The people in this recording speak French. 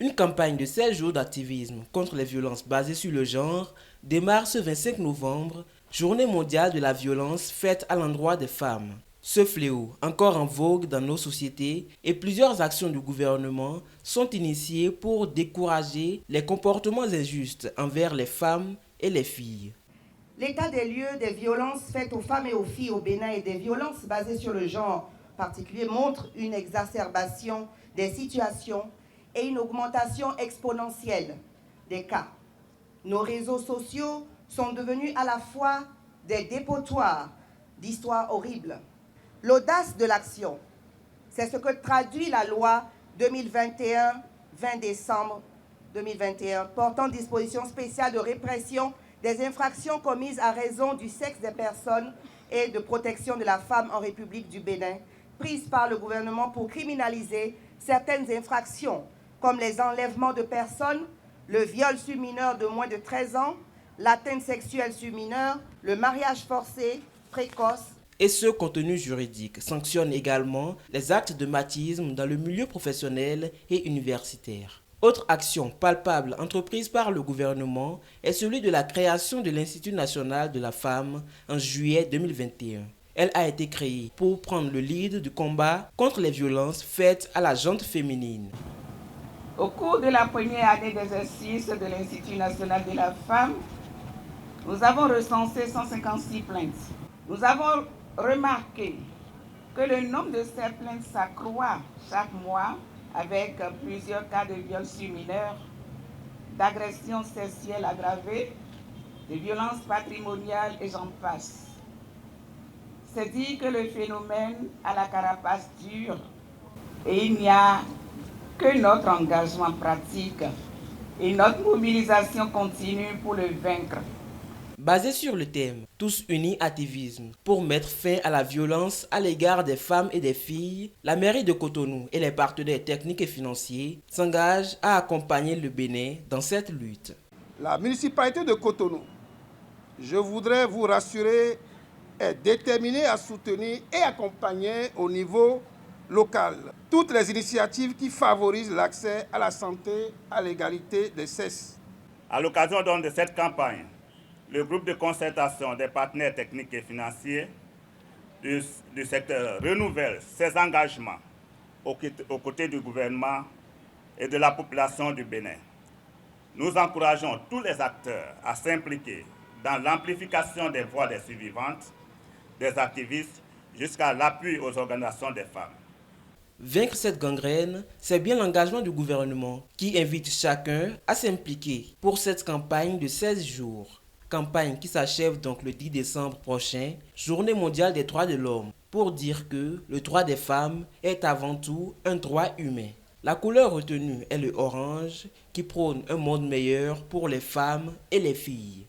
Une campagne de 16 jours d'activisme contre les violences basées sur le genre démarre ce 25 novembre, journée mondiale de la violence faite à l'endroit des femmes. Ce fléau, encore en vogue dans nos sociétés, et plusieurs actions du gouvernement sont initiées pour décourager les comportements injustes envers les femmes et les filles. L'état des lieux des violences faites aux femmes et aux filles au Bénin et des violences basées sur le genre particulier montre une exacerbation des situations et une augmentation exponentielle des cas. Nos réseaux sociaux sont devenus à la fois des dépotoirs d'histoires horribles. L'audace de l'action, c'est ce que traduit la loi 2021, 20 décembre 2021, portant dispositions spéciales de répression des infractions commises à raison du sexe des personnes et de protection de la femme en République du Bénin, prise par le gouvernement pour criminaliser certaines infractions, comme les enlèvements de personnes, le viol sur mineur de moins de 13 ans, l'atteinte sexuelle sur mineur, le mariage forcé, précoce. Et ce contenu juridique sanctionne également les actes de machisme dans le milieu professionnel et universitaire. Autre action palpable entreprise par le gouvernement est celui de la création de l'Institut national de la femme en juillet 2021. Elle a été créée pour prendre le lead du combat contre les violences faites à la gente féminine. Au cours de la première année d'exercice de l'Institut national de la femme, nous avons recensé 156 plaintes. Nous avons remarqué que le nombre de ces plaintes s'accroît chaque mois avec plusieurs cas de viols sur mineurs, d'agressions sexuelles aggravées, de violences patrimoniales et j'en passe. C'est dire que le phénomène a la carapace dure et il n'y a que notre engagement pratique et notre mobilisation continue pour le vaincre. Basé sur le thème « Tous unis activisme » pour mettre fin à la violence à l'égard des femmes et des filles, la mairie de Cotonou et les partenaires techniques et financiers s'engagent à accompagner le Bénin dans cette lutte. La municipalité de Cotonou, je voudrais vous rassurer, est déterminée à soutenir et accompagner au niveau local toutes les initiatives qui favorisent l'accès à la santé, à l'égalité des sexes. À l'occasion donc de cette campagne, le groupe de concertation des partenaires techniques et financiers du secteur renouvelle ses engagements aux côtés du gouvernement et de la population du Bénin. Nous encourageons tous les acteurs à s'impliquer dans l'amplification des voix des survivantes, des activistes, jusqu'à l'appui aux organisations des femmes. Vaincre cette gangrène, c'est bien l'engagement du gouvernement qui invite chacun à s'impliquer pour cette campagne de 16 jours. Campagne qui s'achève donc le 10 décembre prochain, Journée mondiale des droits de l'homme, pour dire que le droit des femmes est avant tout un droit humain. La couleur retenue est le orange qui prône un monde meilleur pour les femmes et les filles.